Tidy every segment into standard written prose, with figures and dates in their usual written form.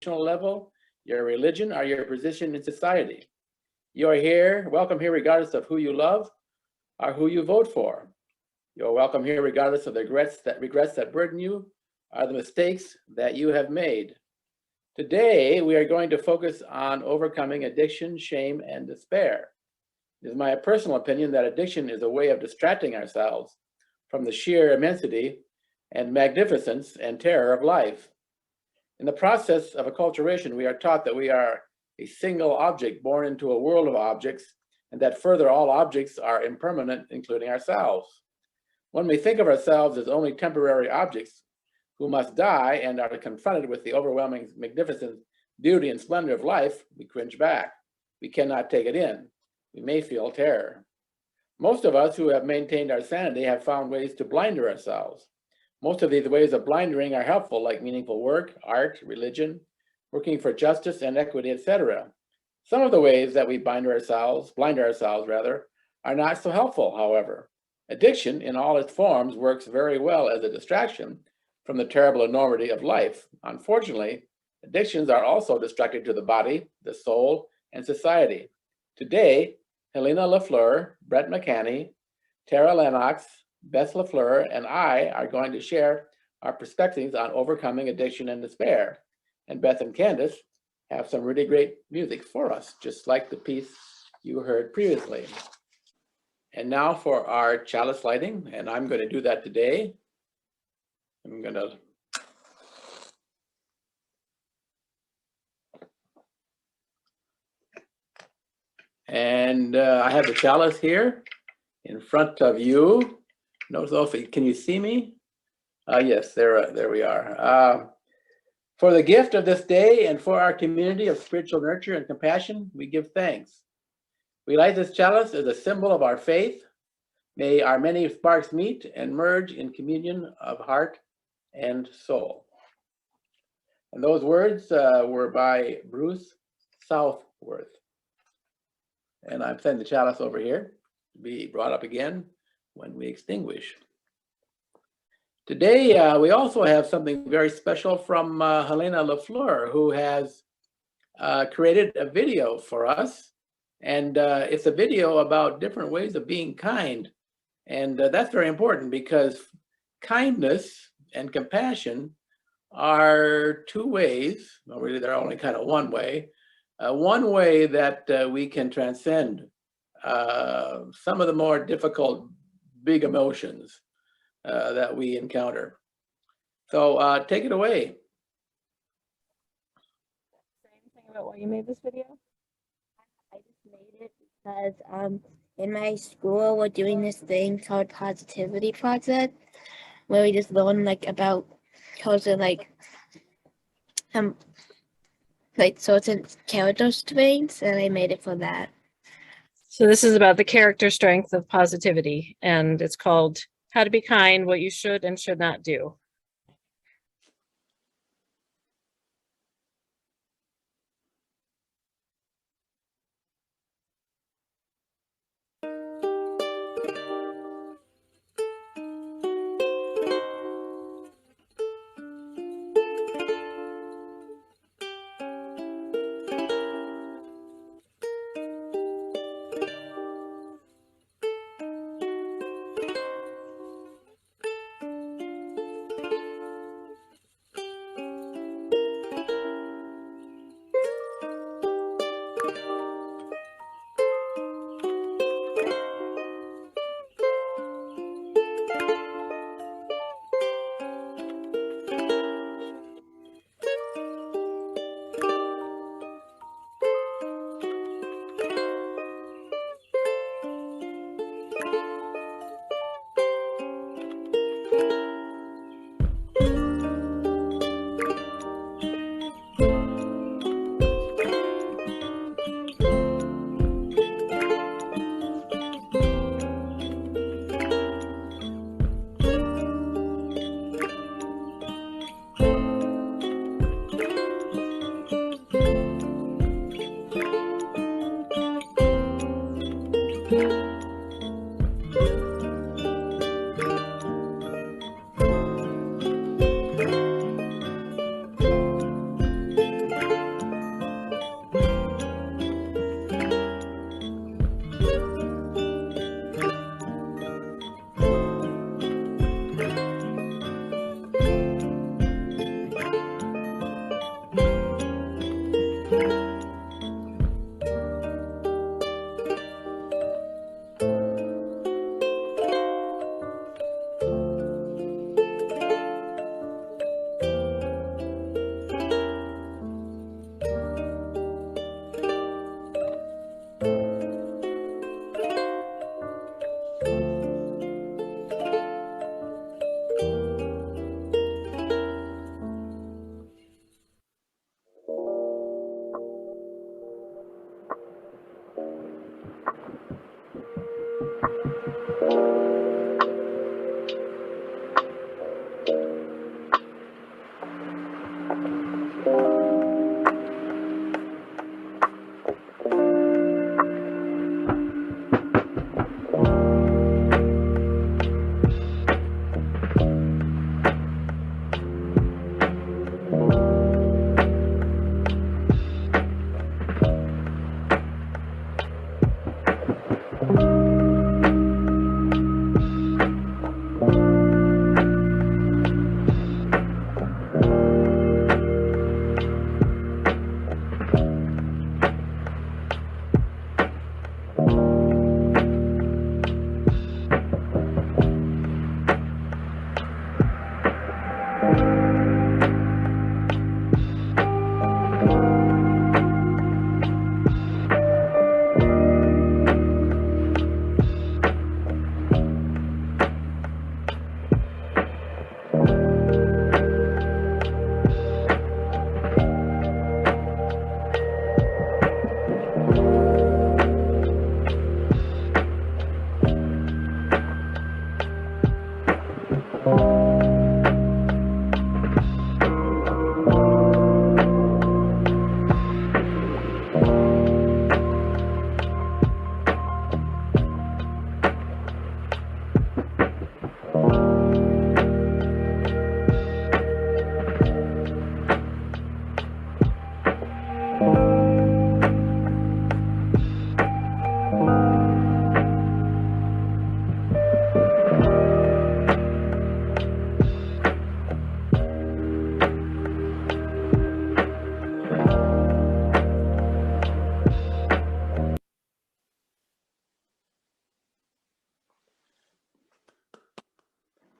level, your religion, or your position in society. You are here, welcome here regardless of who you love or who you vote for. You are welcome here regardless of the regrets that burden you or the mistakes that you have made. Today, we are going to focus on overcoming addiction, shame, and despair. It is my personal opinion that addiction is a way of distracting ourselves from the sheer immensity and magnificence and terror of life. In the process of acculturation, we are taught that we are a single object born into a world of objects, and that further all objects are impermanent, including ourselves. When we think of ourselves as only temporary objects who must die and are confronted with the overwhelming magnificence, beauty, and splendor of life, we cringe back. We cannot take it in. We may feel terror. Most of us who have maintained our sanity have found ways to blinder ourselves. Most of these ways of blindering are helpful, like meaningful work, art, religion, working for justice and equity, etc. Some of the ways that we blind ourselves, are not so helpful, however. Addiction, in all its forms, works very well as a distraction from the terrible enormity of life. Unfortunately, addictions are also destructive to the body, the soul, and society. Today, Helena Fleur, Brett Maccani, Terra Lenox, Beth Fleur, and I are going to share our perspectives on overcoming addiction and despair. And Beth and Candace have some really great music for us, just like the piece you heard previously. And now for our chalice lighting, and I'm going to do that today. I'm going to I have the chalice here in front of you. Can you see me? Yes, there we are. For the gift of this day and for our community of spiritual nurture and compassion, we give thanks. We light this chalice as a symbol of our faith. May our many sparks meet and merge in communion of heart and soul. And those words were by Bruce Southworth. And I'm sending the chalice over here to be brought up again when we extinguish. Today, we also have something very special from Helena Fleur, who has created a video for us. And it's a video about different ways of being kind. And that's very important because kindness and compassion are two ways, well, really they're only kind of one way that we can transcend some of the more difficult big emotions that we encounter. So take it away. Say anything about why you made this video? I just made it because in my school we're doing this thing called Positivity Project, where we just learn about causing certain character strengths, and I made it for that. So this is about the character strength of positivity, and it's called How to Be Kind, What You Should and Should Not Do.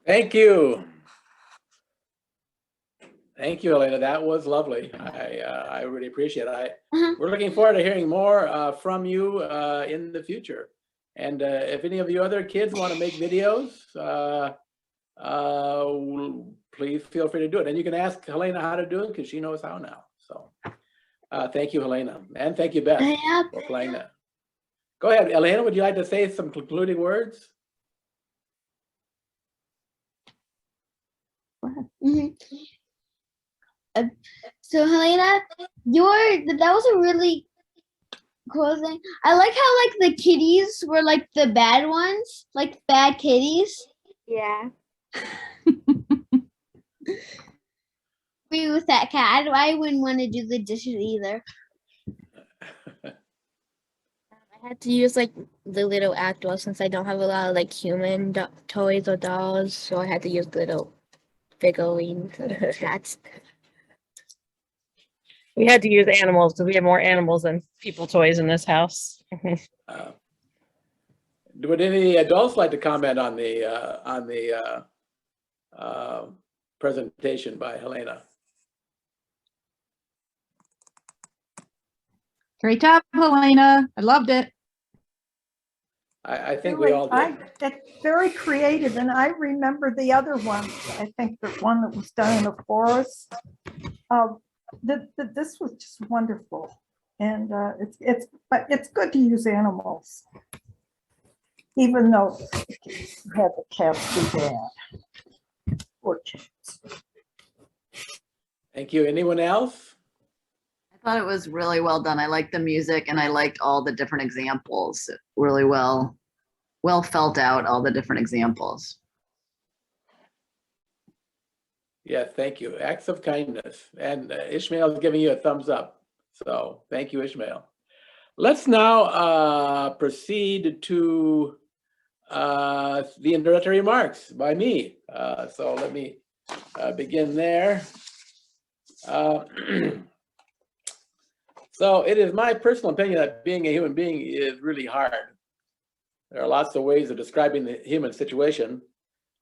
Thank you. Thank you, Helena. That was lovely. I really appreciate it. We're looking forward to hearing more from you in the future. And if any of you other kids want to make videos, please feel free to do it. And you can ask Helena how to do it because she knows how now. So thank you, Helena. And thank you, Beth, for playing that. Go ahead, Helena. Would you like to say some concluding words? So Helena, that was a really cool thing. I like how like the kitties were like the bad ones, like bad kitties. Yeah. Agree with that cat. I wouldn't want to do the dishes either. I had to use like the little actors since I don't have a lot of like human toys or dolls, so I had to use little figurines and cats. We had to use animals because we have more animals than people toys in this house. Would any adults like to comment on the presentation by Helena? Great job, Helena. I loved it. I think we all did. It's very creative, and I remember the other ones. I think the one that was done in the forest. This was just wonderful, and but it's good to use animals, even though you had the cats do that. Or chickens. Thank you. Anyone else? I thought it was really well done. I liked the music and I liked all the different examples. Really well felt out, all the different examples. Yes, thank you. Acts of kindness. And Ishmael is giving you a thumbs up. So thank you, Ishmael. Let's now proceed to the introductory remarks by me. So let me begin there. So it is my personal opinion that being a human being is really hard. There are lots of ways of describing the human situation,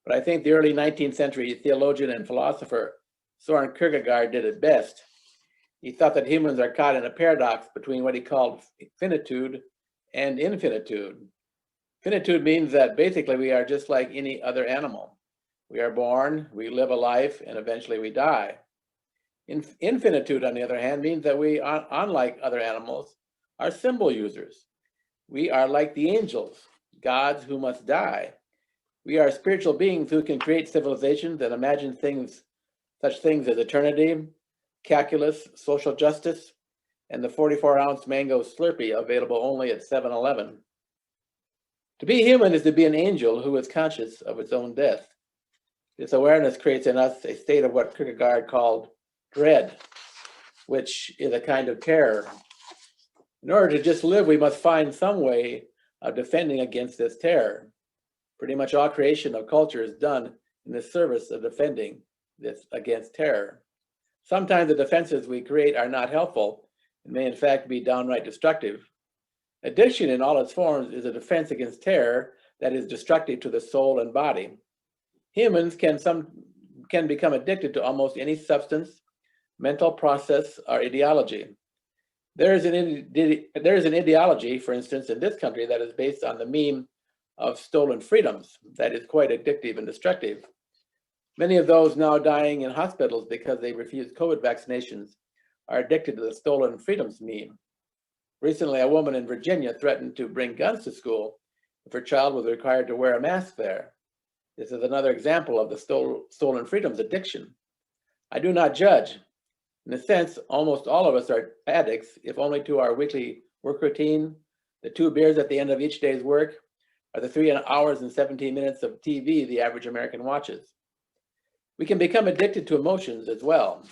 but I think the early 19th century theologian and philosopher Soren Kierkegaard did it best. He thought that humans are caught in a paradox between what he called finitude and infinitude. Finitude means that basically we are just like any other animal. We are born, we live a life, and eventually we die. Infinitude, on the other hand, means that we, unlike other animals, are symbol users. We are like the angels, gods who must die. We are spiritual beings who can create civilizations and imagine things, such things as eternity, calculus, social justice, and the 44-ounce mango Slurpee available only at 7-Eleven. To be human is to be an angel who is conscious of its own death. This awareness creates in us a state of what Kierkegaard called dread, which is a kind of terror. In order to just live, we must find some way of defending against this terror. Pretty much all creation of culture is done in the service of defending this against terror. Sometimes the defenses we create are not helpful and may in fact be downright destructive. Addiction in all its forms is a defense against terror that is destructive to the soul and body. Humans can become addicted to almost any substance, mental process, or ideology. There is an ideology, for instance, in this country that is based on the meme of stolen freedoms that is quite addictive and destructive. Many of those now dying in hospitals because they refuse COVID vaccinations are addicted to the stolen freedoms meme. Recently, a woman in Virginia threatened to bring guns to school if her child was required to wear a mask there. This is another example of the stolen freedoms addiction. I do not judge. In a sense, almost all of us are addicts, if only to our weekly work routine, the 2 beers at the end of each day's work, or the 3 hours and 17 minutes of TV the average American watches. We can become addicted to emotions as well.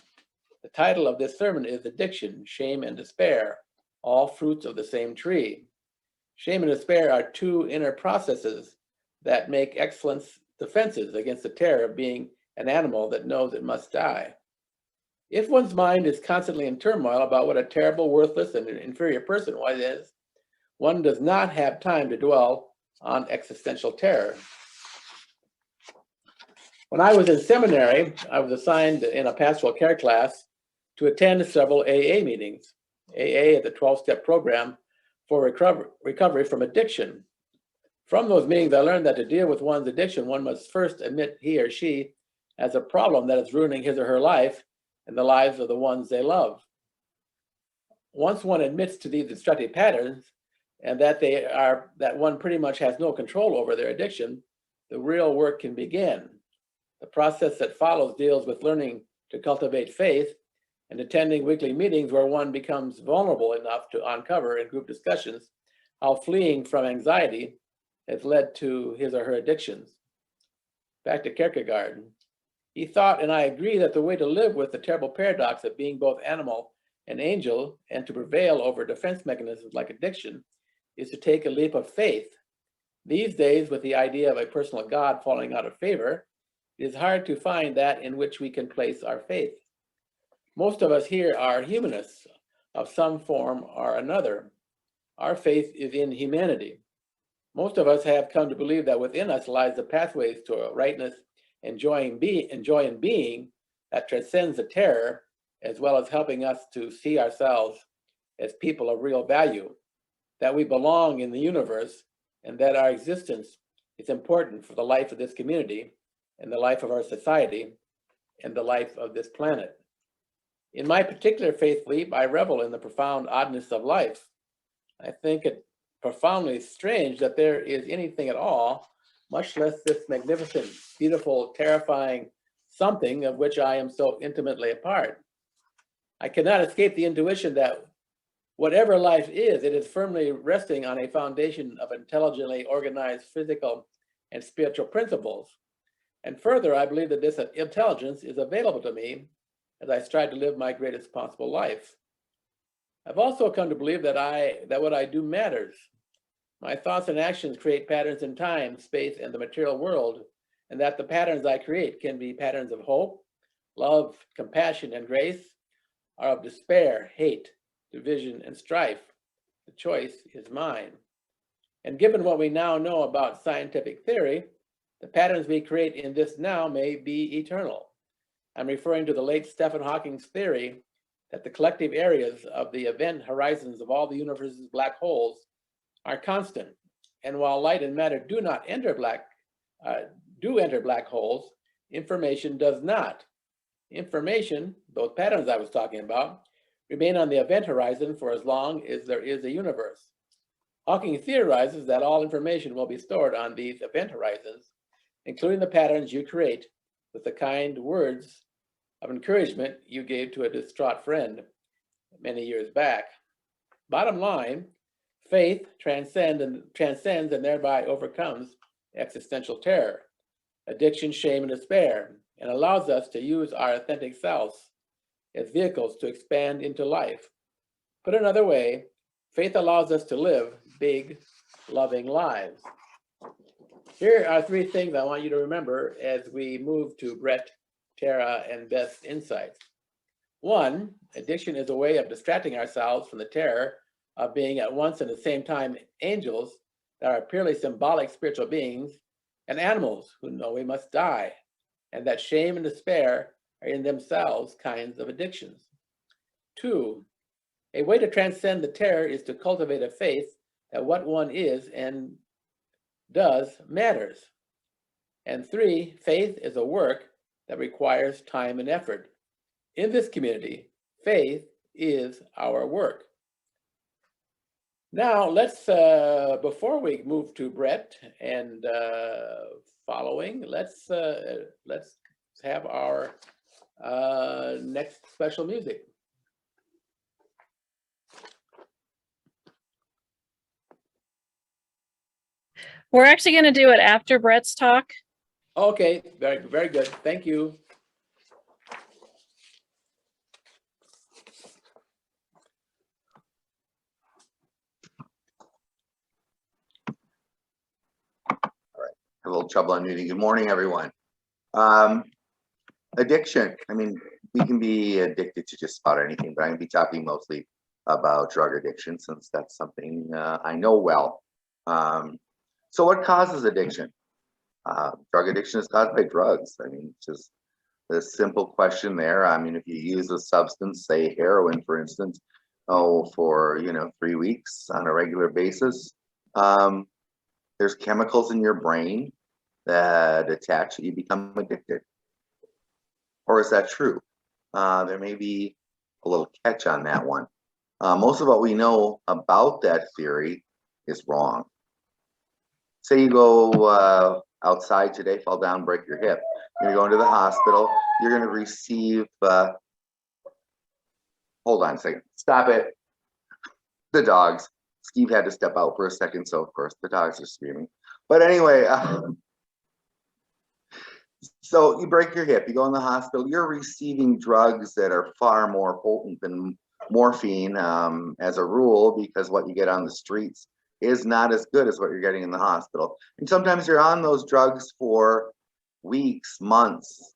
The title of this sermon is Addiction, Shame, and Despair, all fruits of the same tree. Shame and despair are 2 inner processes that make excellent defenses against the terror of being an animal that knows it must die. If one's mind is constantly in turmoil about what a terrible, worthless, and inferior person one is, one does not have time to dwell on existential terror. When I was in seminary, I was assigned in a pastoral care class to attend several AA meetings. AA is a 12-step program for recovery from addiction. From those meetings, I learned that to deal with one's addiction, one must first admit he or she has a problem that is ruining his or her life and the lives of the ones they love. Once one admits to these destructive patterns and that one pretty much has no control over their addiction, the real work can begin. The process that follows deals with learning to cultivate faith and attending weekly meetings where one becomes vulnerable enough to uncover in group discussions how fleeing from anxiety has led to his or her addictions. Back to Kierkegaard. He thought, and I agree, that the way to live with the terrible paradox of being both animal and angel and to prevail over defense mechanisms like addiction is to take a leap of faith. These days, with the idea of a personal God falling out of favor, it is hard to find that in which we can place our faith. Most of us here are humanists of some form or another. Our faith is in humanity. Most of us have come to believe that within us lies the pathways to rightness and joy in being that transcends the terror, as well as helping us to see ourselves as people of real value, that we belong in the universe, and that our existence is important for the life of this community and the life of our society and the life of this planet. In my particular faith leap, I revel in the profound oddness of life. I think it profoundly strange that there is anything at all, much less this magnificent, beautiful, terrifying something of which I am so intimately a part. I cannot escape the intuition that whatever life is, it is firmly resting on a foundation of intelligently organized physical and spiritual principles. And further, I believe that this intelligence is available to me as I strive to live my greatest possible life. I've also come to believe that what I do matters. My thoughts and actions create patterns in time, space, and the material world, and that the patterns I create can be patterns of hope, love, compassion, and grace, or of despair, hate, division, and strife. The choice is mine. And given what we now know about scientific theory, the patterns we create in this now may be eternal. I'm referring to the late Stephen Hawking's theory that the collective areas of the event horizons of all the universe's black holes are constant. And while light and matter do enter black holes, information does not. Information, those patterns I was talking about, remain on the event horizon for as long as there is a universe. Hawking theorizes that all information will be stored on these event horizons, including the patterns you create with the kind words of encouragement you gave to a distraught friend many years back. Bottom line, faith transcends and thereby overcomes existential terror, addiction, shame, and despair, and allows us to use our authentic selves as vehicles to expand into life. Put another way, faith allows us to live big, loving lives. Here are 3 things I want you to remember as we move to Brett, Terra, and Beth's insights. 1, addiction is a way of distracting ourselves from the terror of being at once and at the same time angels that are purely symbolic spiritual beings and animals who know we must die, and that shame and despair are in themselves kinds of addictions. 2, a way to transcend the terror is to cultivate a faith that what one is and does matters. And 3, faith is a work that requires time and effort. In this community, faith is our work. Now let's, before we move to Brett and following, let's have our next special music. We're actually going to do it after Brett's talk. Okay, very, very good. Thank you. A little trouble unmuting. Good morning, everyone. Addiction. I mean, we can be addicted to just about anything, but I'm going to be talking mostly about drug addiction since that's something I know well. So what causes addiction? Drug addiction is caused by drugs. I mean, just a simple question there. I mean, if you use a substance, say heroin, for instance, for 3 weeks on a regular basis, there's chemicals in your brain that attach, you become addicted. Or is that true? There may be a little catch on that one. Most of what we know about that theory is wrong. Say you go outside today, fall down, break your hip. You're going to the hospital. You're going to receive, hold on a second, stop it. The dogs. Steve had to step out for a second, so of course the dogs are screaming. But anyway, so you break your hip, you go in the hospital, you're receiving drugs that are far more potent than morphine as a rule, because what you get on the streets is not as good as what you're getting in the hospital. And sometimes you're on those drugs for weeks, months.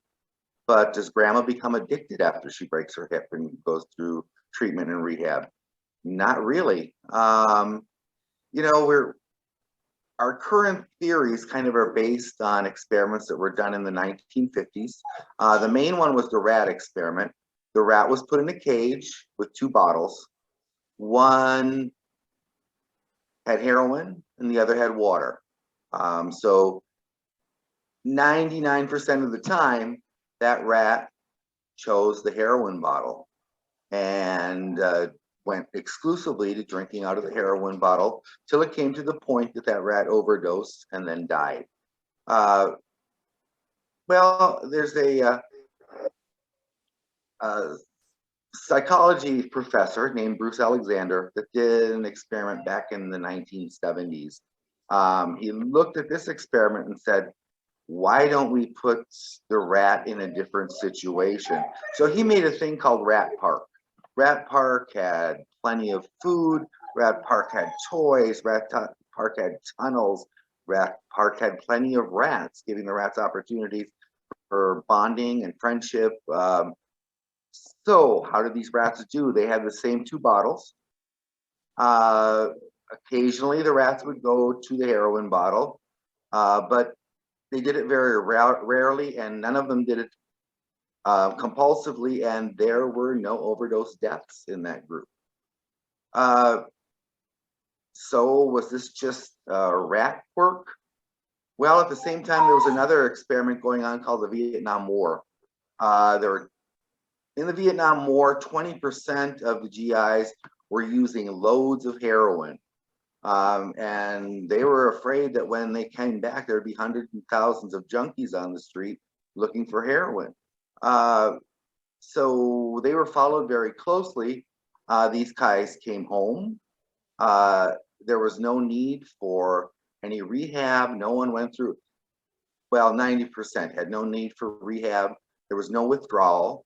But does grandma become addicted after she breaks her hip and goes through treatment and rehab? Not really. Our current theories kind of are based on experiments that were done in the 1950s. The main one was the rat experiment. The rat was put in a cage with 2 bottles. One had heroin and the other had water. So 99% of the time, that rat chose the heroin bottle and went exclusively to drinking out of the heroin bottle till it came to the point that that rat overdosed and then died. Well, there's a psychology professor named Bruce Alexander that did an experiment back in the 1970s. He looked at this experiment and said, why don't we put the rat in a different situation? So he made a thing called Rat Park. Rat Park had plenty of food. Rat Park had toys. Rat Park had tunnels. Rat Park had plenty of rats, giving the rats opportunities for bonding and friendship. So how did these rats do? They had the same 2 bottles. Occasionally the rats would go to the heroin bottle, but they did it very rarely, and none of them did it compulsively, and there were no overdose deaths in that group. So was this just rat work? Well, at the same time, there was another experiment going on called the Vietnam War. In the Vietnam War, 20% of the GIs were using loads of heroin. And they were afraid that when they came back, there'd be hundreds and thousands of junkies on the street looking for heroin. So they were followed very closely. These guys came home. There was no need for any rehab. No one went through, well, 90% had no need for rehab. There was no withdrawal.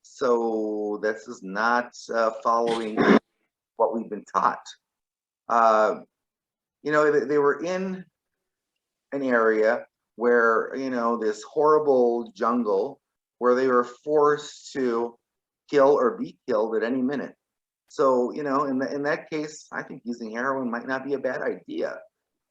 So this is not following what we've been taught. You know, they were in an area where, you know, this horrible jungle where they were forced to kill or be killed at any minute. So, you know, in that case, I think using heroin might not be a bad idea.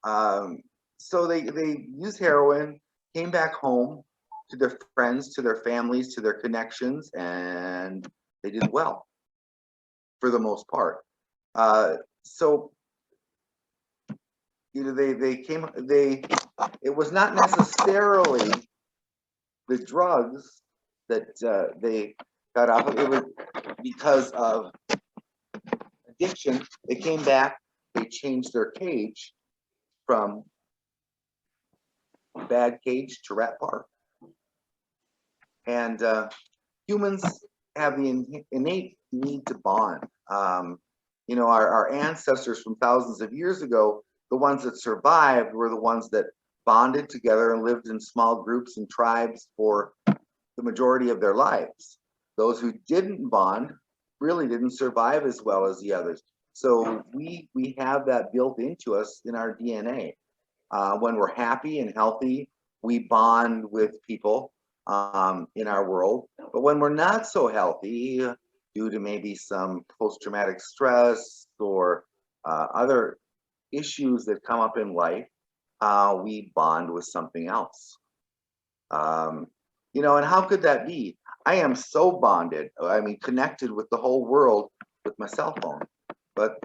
So they used heroin, came back home to their friends, to their families, to their connections, and they did well for the most part. So, you know, it was not necessarily the drugs that they got off of. It was because of addiction. They came back, they changed their cage from bad cage to rat park. And humans have the innate need to bond. You know, our ancestors from thousands of years ago, the ones that survived were the ones that bonded together and lived in small groups and tribes for the majority of their lives. Those who didn't bond really didn't survive as well as the others. So we have that built into us in our DNA. When we're happy and healthy, we bond with people in our world. But when we're not so healthy, due to maybe some post-traumatic stress or other issues that come up in life, we bond with something else. You know, and how could that be? I am so bonded, I mean, connected with the whole world with my cell phone. But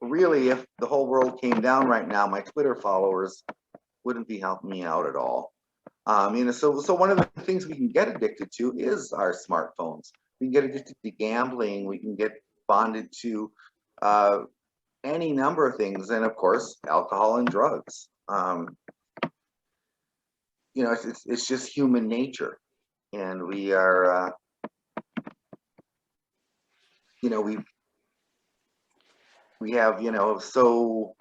really, if the whole world came down right now, my Twitter followers wouldn't be helping me out at all. You know, so one of the things we can get addicted to is our smartphones. We can get addicted to gambling. We can get bonded to any number of things, and of course, alcohol and drugs. You know, it's just human nature, and we are, you know, we have, you know, so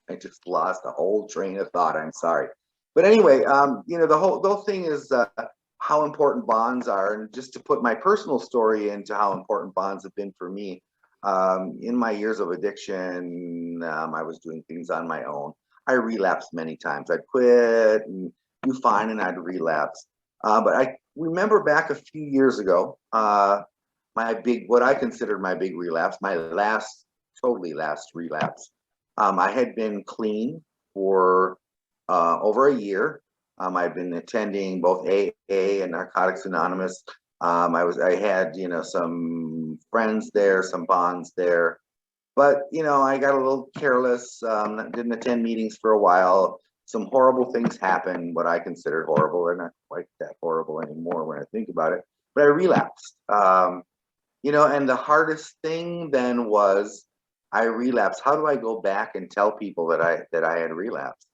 I just lost a whole train of thought. I'm sorry, but anyway, you know, the whole thing is how important bonds are, and just to put my personal story into how important bonds have been for me. In my years of addiction, I was doing things on my own. I relapsed many times. I'd quit and do fine, and I'd relapse. But I remember back a few years ago, what I considered my big relapse, my totally last relapse. I had been clean for over a year. I've been attending both AA and Narcotics Anonymous. I had, you know, some friends there, some bonds there, but, you know, I got a little careless, didn't attend meetings for a while. Some horrible things happened, what I considered horrible. They're not quite that horrible anymore when I think about it, but I relapsed. You know, and the hardest thing then was I relapsed. How do I go back and tell people that I had relapsed?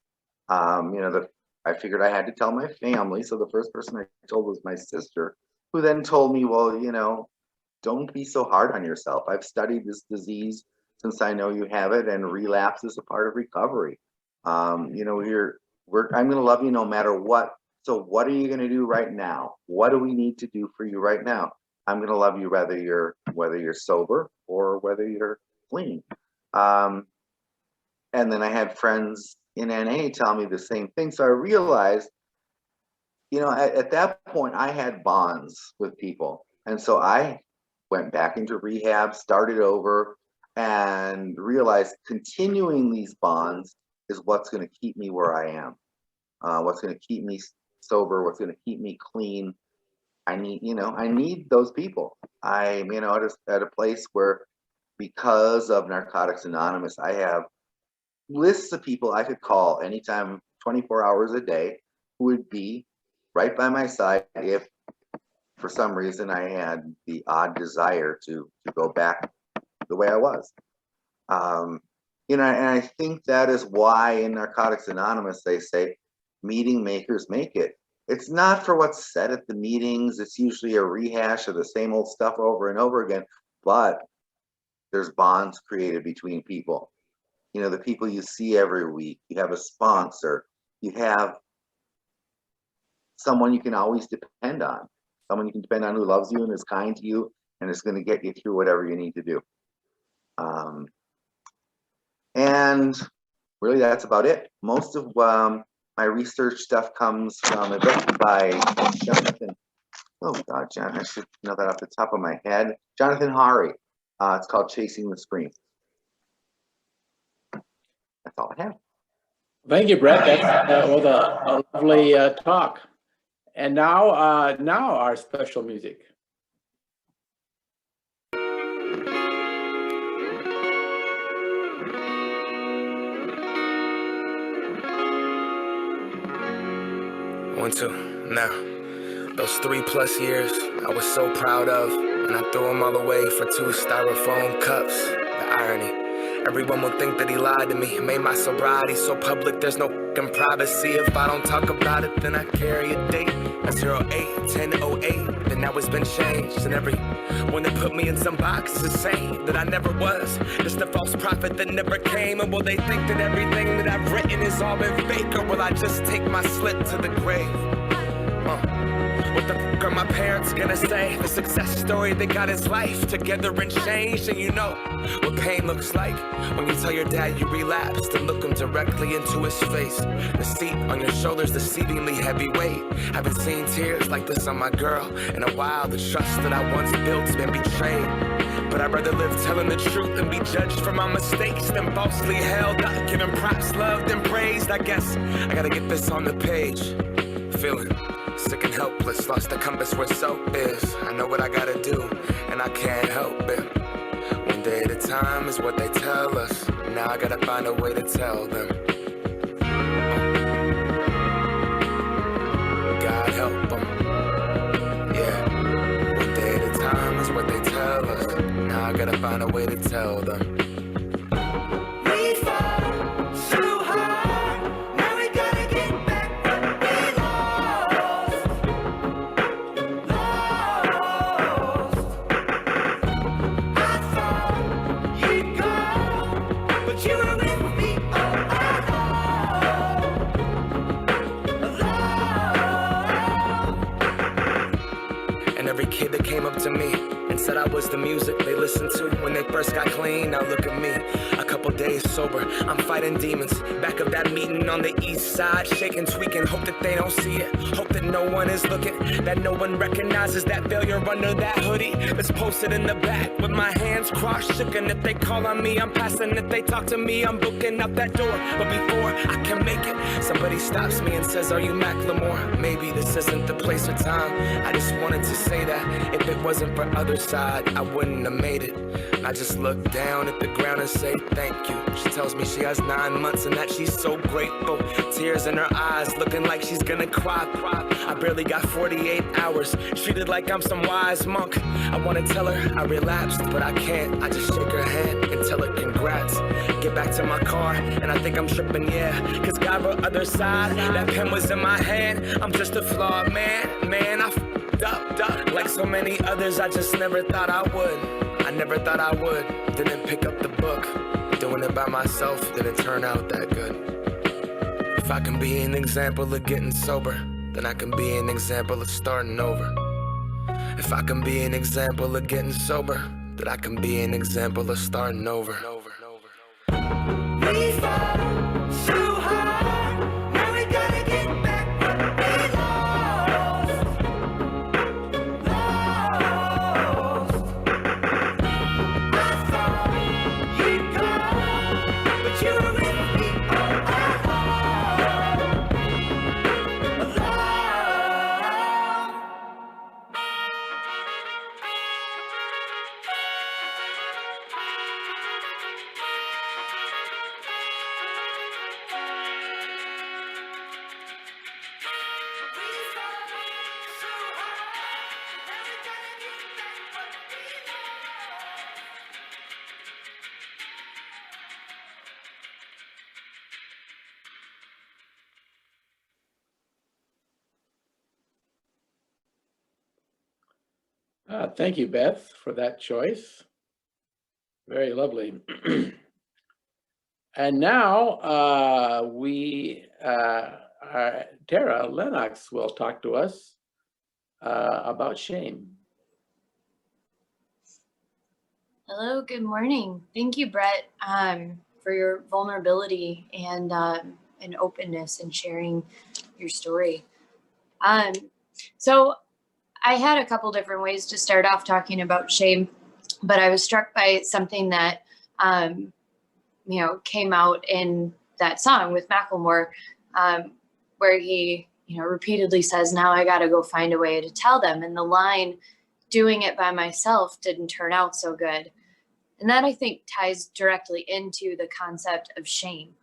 You know, I figured I had to tell my family. So the first person I told was my sister, who then told me, well, you know, don't be so hard on yourself. I've studied this disease since I know you have it, and relapse is a part of recovery. You know, I'm going to love you no matter what. So what are you going to do right now? What do we need to do for you right now? I'm going to love you whether you're sober or whether you're clean. And then I had friends in NA tell me the same thing. So I realized, you know, at that point I had bonds with people. And so I went back into rehab, started over, and realized continuing these bonds is what's going to keep me where I am. What's going to keep me sober, what's going to keep me clean. I need those people. I'm, you know, at a place where, because of Narcotics Anonymous, I have lists of people I could call anytime, 24 hours a day, who would be right by my side if for some reason I had the odd desire to go back the way I was. You know, and I think that is why in Narcotics Anonymous they say meeting makers make it. It's not for what's said at the meetings. It's usually a rehash of the same old stuff over and over again, but there's bonds created between people. You know, the people you see every week, you have a sponsor, you have someone you can always depend on, someone you can depend on who loves you and is kind to you and is going to get you through whatever you need to do. And really, that's about it. Most of my research stuff comes from a book by Jonathan. Oh God, John, I should know that off the top of my head. Jonathan Hari. It's called Chasing the Scream. That's all I have. Thank you, Brett. That was a lovely talk. And now our special music. One, two, now. Those 3+ years I was so proud of, and I threw them all away for 2 styrofoam cups. The irony. Everyone will think that he lied to me, made my sobriety so public there's no fucking privacy. If I don't talk about it, then I carry a date. A 08-10-08, then now it's been changed. And everyone that put me in some box is saying that I never was, just a false prophet that never came. And will they think that everything that I've written has all been fake, or will I just take my slip to the grave? What the fuck are my parents gonna say? The success story that got his life together and changed. And you know what pain looks like when you tell your dad you relapsed and look him directly into his face. The seat on your shoulders, deceivingly heavy weight. Haven't seen tears like this on my girl in a while. The trust that I once built's been betrayed. But I'd rather live telling the truth and be judged for my mistakes than falsely held up, giving props, loved, and praised. I guess I gotta get this on the page. Feeling sick and helpless, lost the compass where soap is. I know what I gotta do, and I can't help it. One day at a time is what they tell us. Now I gotta find a way to tell them. God help them. Yeah. One day at a time is what they tell us. Now I gotta find a way to tell them. Kid that came up to me and said I was the music they listened to when they first got clean. Now look at me, a couple days sober, I'm fighting demons. Back of that meeting on the east side, shaking, tweaking, hope that they don't see it. Hope that no one is looking, that no one recognizes that failure under that hoodie that's posted in the back with my hands crossed, shook. And if they call on me, I'm passing. If they talk to me, I'm booking up that door. But before I can make it, somebody stops me and says, are you Macklemore? Maybe this isn't the place or time. I just wanted to say that if it wasn't for other side, I wouldn't have made it. And I just look down at the ground and say thank you. She tells me she has 9 months and that she's so grateful. Tears in her eyes, looking like she's gonna cry. I barely got 48 hours, treated like I'm some wise monk. I wanna tell her I relapsed, but I can't. I just shake her hand and tell her congrats. Get back to my car and I think I'm tripping, yeah. Cause God wrote other side, that pen was in my hand. I'm just a flawed man, I f***ed up. Like so many others, I just never thought I would. I never thought I would. Didn't pick up the book. Doing it by myself didn't turn out that good. If I can be an example of getting sober, then I can be an example of starting over. If I can be an example of getting sober, then I can be an example of starting over. We fall so hard, now we gotta get back what we lost. I thought you'd gone, but you were with me all along. Thank you, Beth, for that choice. Very lovely. And now Terra Lenox will talk to us about shame. Hello, good morning. Thank you, Brett, for your vulnerability and openness and sharing your story. So I had a couple different ways to start off talking about shame, but I was struck by something that came out in that song with Macklemore, where he repeatedly says, "Now I got to go find a way to tell them." And the line, "Doing it by myself didn't turn out so good." And that, I think, ties directly into the concept of shame.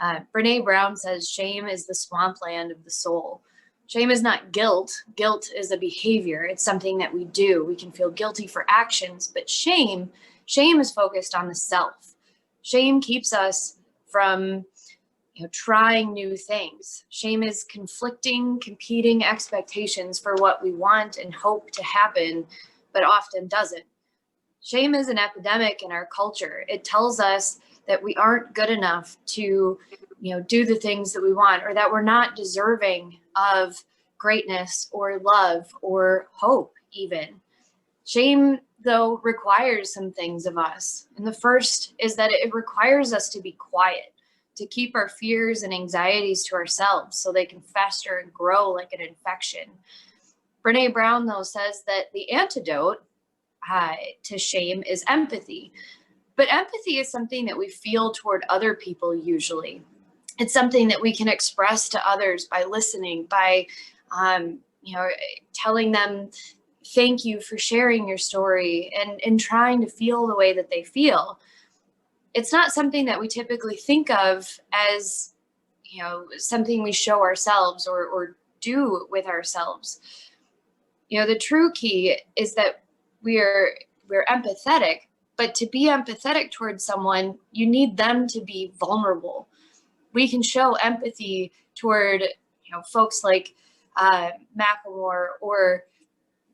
Brene Brown says shame is the swampland of the soul. Shame is not guilt. Guilt is a behavior. It's something that we do. We can feel guilty for actions, but shame is focused on the self. Shame keeps us from trying new things. Shame is conflicting, competing expectations for what we want and hope to happen, but often doesn't. Shame is an epidemic in our culture. It tells us that we aren't good enough to, do the things that we want, or that we're not deserving of greatness or love or hope even. Shame, though, requires some things of us. And the first is that it requires us to be quiet, to keep our fears and anxieties to ourselves so they can fester and grow like an infection. Brene Brown, though, says that the antidote to shame is empathy. But empathy is something that we feel toward other people usually. It's something that we can express to others by listening, by telling them thank you for sharing your story and trying to feel the way that they feel. It's not something that we typically think of as something we show ourselves or do with ourselves. The true key is that we're empathetic, but to be empathetic towards someone, you need them to be vulnerable. We can show empathy toward folks like Macklemore or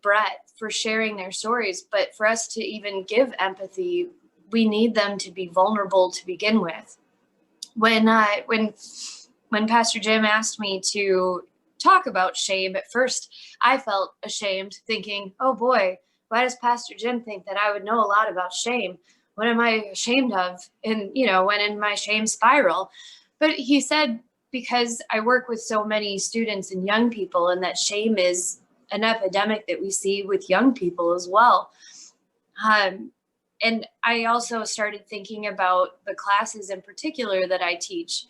Brett for sharing their stories, but for us to even give empathy, we need them to be vulnerable to begin with. When Pastor Jim asked me to talk about shame, at first I felt ashamed, thinking, oh boy, why does Pastor Jim think that I would know a lot about shame? What am I ashamed of? And, when in my shame spiral. But he said, because I work with so many students and young people, and that shame is an epidemic that we see with young people as well. And I also started thinking about the classes in particular that I teach,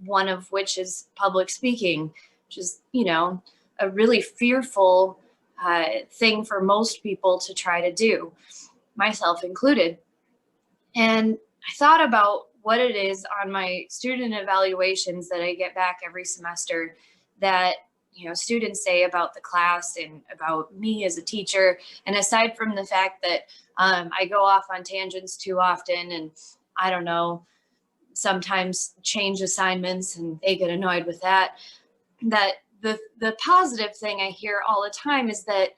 one of which is public speaking, which is, a really fearful thing for most people to try to do, myself included. And I thought about what it is on my student evaluations that I get back every semester that students say about the class and about me as a teacher. And aside from the fact that I go off on tangents too often, and I don't know, sometimes change assignments and they get annoyed with that, that the positive thing I hear all the time is that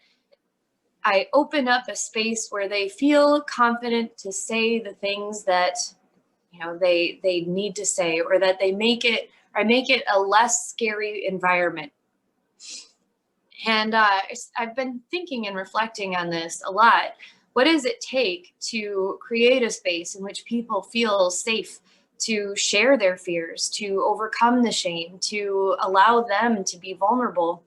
I open up a space where they feel confident to say the things that they need to say, or that I make it a less scary environment. And I've been thinking and reflecting on this a lot. What does it take to create a space in which people feel safe to share their fears, to overcome the shame, to allow them to be vulnerable?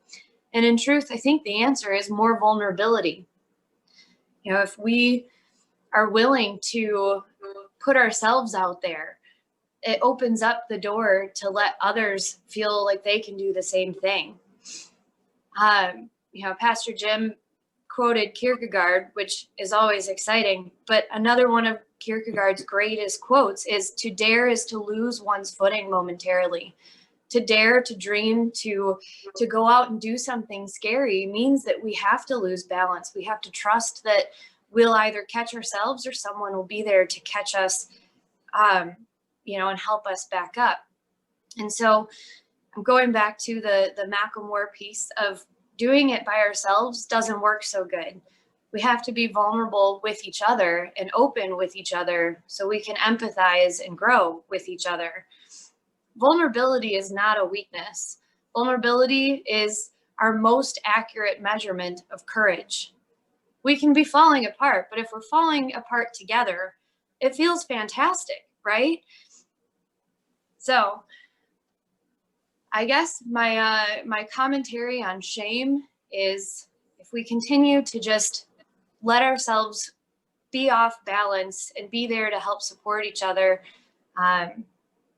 And in truth, I think the answer is more vulnerability. If we are willing to put ourselves out there, it opens up the door to let others feel like they can do the same thing. Pastor Jim quoted Kierkegaard, which is always exciting, but another one of Kierkegaard's greatest quotes is, to dare is to lose one's footing momentarily. To dare, to dream, to go out and do something scary means that we have to lose balance. We have to trust that we'll either catch ourselves or someone will be there to catch us, and help us back up. And so I'm going back to the Macklemore piece of doing it by ourselves doesn't work so good. We have to be vulnerable with each other and open with each other so we can empathize and grow with each other. Vulnerability is not a weakness. Vulnerability is our most accurate measurement of courage. We can be falling apart, but if we're falling apart together, it feels fantastic, right? So I guess my commentary on shame is, if we continue to just let ourselves be off balance and be there to help support each other,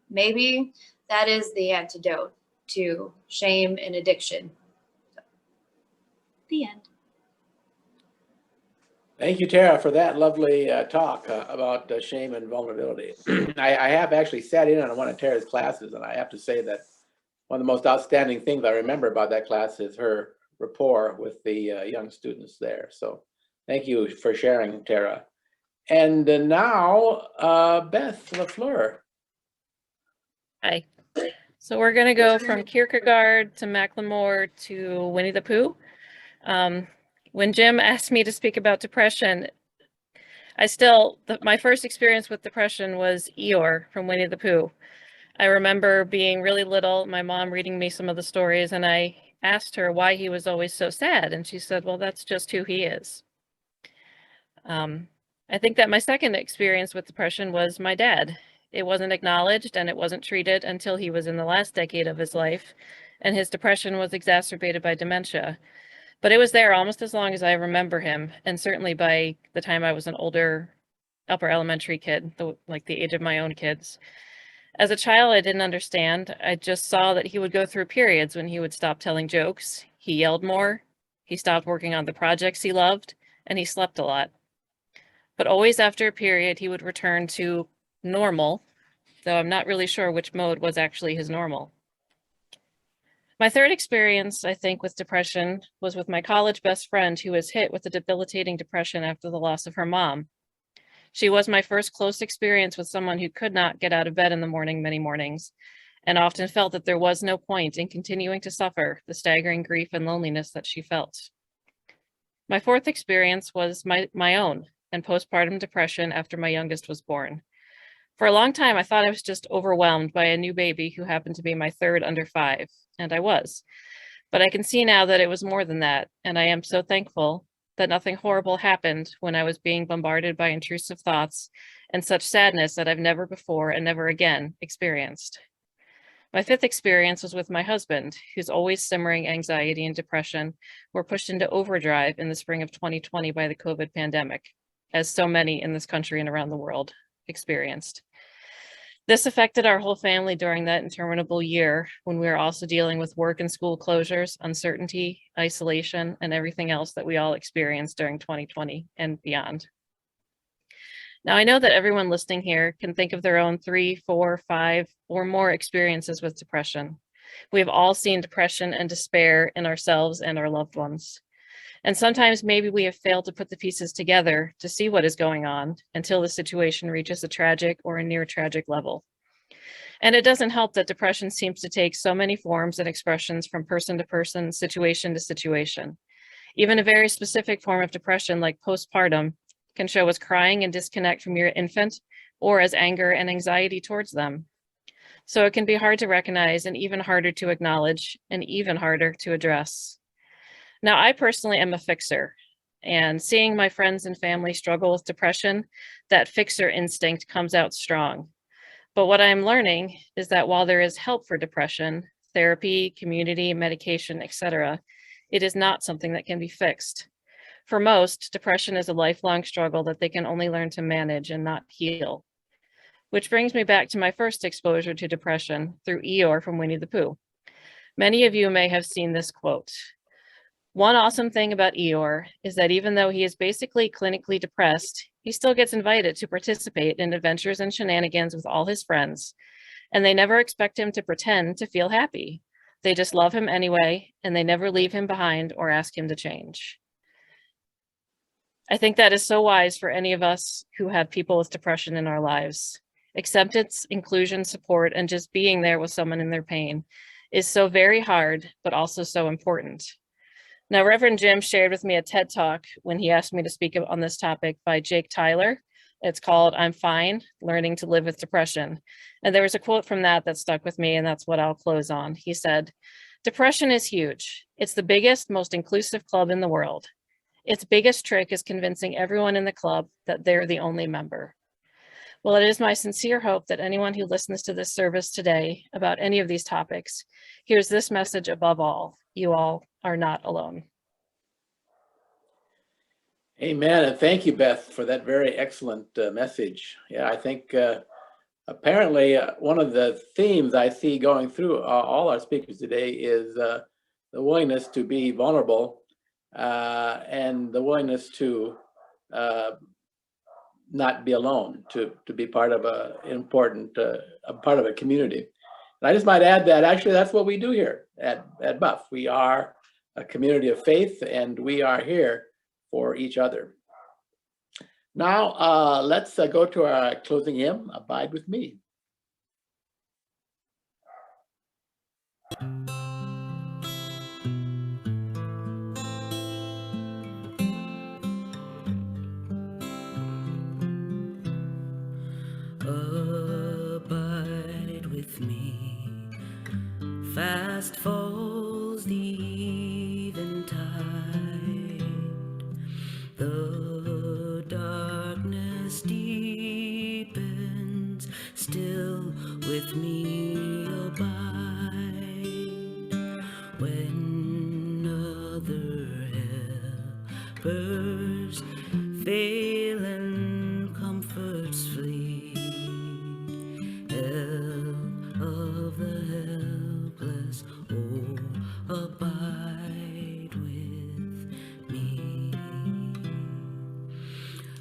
maybe that is the antidote to shame and addiction. So, the end. Thank you, Terra, for that lovely talk about shame and vulnerability. I have actually sat in on one of Terra's classes, and I have to say that one of the most outstanding things I remember about that class is her rapport with the young students there. So thank you for sharing, Terra. And now, Beth Fleur. Hi. So we're going to go from Kierkegaard to Macklemore to Winnie the Pooh. When Jim asked me to speak about depression, my first experience with depression was Eeyore from Winnie the Pooh. I remember being really little, my mom reading me some of the stories, and I asked her why he was always so sad. And she said, well, that's just who he is. I think that my second experience with depression was my dad. It wasn't acknowledged and it wasn't treated until he was in the last decade of his life, and his depression was exacerbated by dementia. But it was there almost as long as I remember him, and certainly by the time I was an older upper elementary kid, like the age of my own kids. As a child, I didn't understand. I just saw that he would go through periods when he would stop telling jokes, he yelled more, he stopped working on the projects he loved, and he slept a lot. But always after a period, he would return to normal, though I'm not really sure which mode was actually his normal. My third experience, I think, with depression was with my college best friend who was hit with a debilitating depression after the loss of her mom. She was my first close experience with someone who could not get out of bed in the morning many mornings, and often felt that there was no point in continuing to suffer the staggering grief and loneliness that she felt. My fourth experience was my own, and postpartum depression after my youngest was born. For a long time, I thought I was just overwhelmed by a new baby who happened to be my third under 5, and I was. But I can see now that it was more than that, and I am so thankful that nothing horrible happened when I was being bombarded by intrusive thoughts and such sadness that I've never before and never again experienced. My fifth experience was with my husband, whose always simmering anxiety and depression were pushed into overdrive in the spring of 2020 by the COVID pandemic, as so many in this country and around the world experienced. This affected our whole family during that interminable year when we were also dealing with work and school closures, uncertainty, isolation, and everything else that we all experienced during 2020 and beyond. Now, I know that everyone listening here can think of their own 3, 4, 5, or more experiences with depression. We have all seen depression and despair in ourselves and our loved ones. And sometimes maybe we have failed to put the pieces together to see what is going on until the situation reaches a tragic or a near tragic level. And it doesn't help that depression seems to take so many forms and expressions from person to person, situation to situation. Even a very specific form of depression like postpartum can show as crying and disconnect from your infant, or as anger and anxiety towards them. So it can be hard to recognize and even harder to acknowledge and even harder to address. Now, I personally am a fixer, and seeing my friends and family struggle with depression, that fixer instinct comes out strong. But what I'm learning is that while there is help for depression, therapy, community, medication, etc., it is not something that can be fixed. For most, depression is a lifelong struggle that they can only learn to manage and not heal. Which brings me back to my first exposure to depression through Eeyore from Winnie the Pooh. Many of you may have seen this quote. One awesome thing about Eeyore is that even though he is basically clinically depressed, he still gets invited to participate in adventures and shenanigans with all his friends, and they never expect him to pretend to feel happy. They just love him anyway, and they never leave him behind or ask him to change. I think that is so wise for any of us who have people with depression in our lives. Acceptance, inclusion, support, and just being there with someone in their pain is so very hard, but also so important. Now, Reverend Jim shared with me a TED Talk when he asked me to speak on this topic by Jake Tyler. It's called "I'm Fine, Learning to Live with Depression." And there was a quote from that stuck with me, and that's what I'll close on. He said, "Depression is huge. It's the biggest, most inclusive club in the world. Its biggest trick is convincing everyone in the club that they're the only member." Well, it is my sincere hope that anyone who listens to this service today about any of these topics hears this message above all: you all are not alone. Amen. And thank you, Beth, for that very excellent message. Yeah, I think apparently one of the themes I see going through all our speakers today is the willingness to be vulnerable and the willingness to not be alone, to be part of a important, part of a community. And I just might add that actually that's what we do here at Buff. We are a community of faith, and we are here for each other. Now, let's go to our closing hymn, Abide With Me. Abide with me, fast falls the eventide, the darkness deepens, still with me abide, when other helpers fail and comforts flee, help of the helpless, oh, abide with me.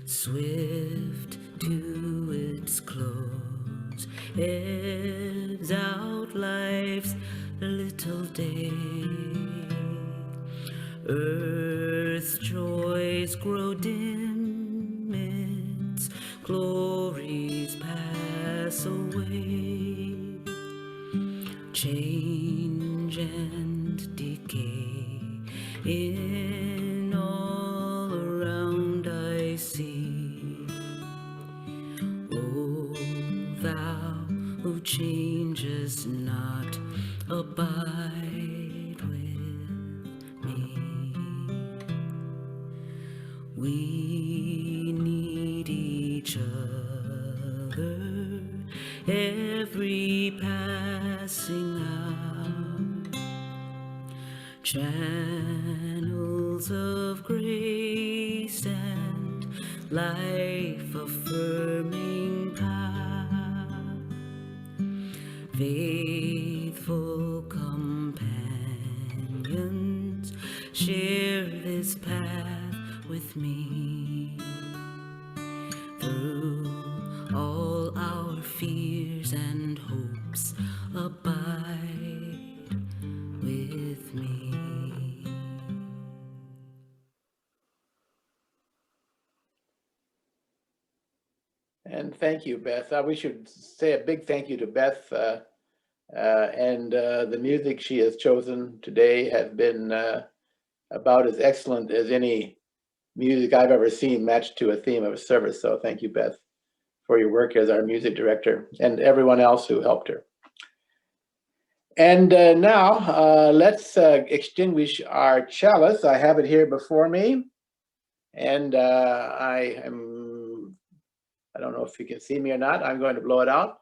Swift to its close, ebbs out life's little day, earth's joys grow dim, its glories pass away, change and decay in all around I see. O thou who changes not, abide with me. We need each other every passing hour, channels of grace and life affirming power, faithful companions share this path with me. Through all our fears and hopes, abide with me. And thank you, Beth. We should say a big thank you to Beth. And the music she has chosen today has been about as excellent as any music I've ever seen matched to a theme of a service. So thank you, Beth, for your work as our music director, and everyone else who helped her. And now let's extinguish our chalice. I have it here before me, and I don't know if you can see me or not. I'm going to blow it out.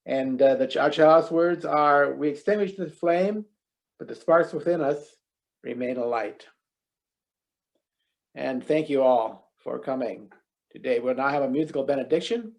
And our chalice words are: we extinguish the flame, but the sparks within us remain alight. And thank you all for coming today. We'll now have a musical benediction,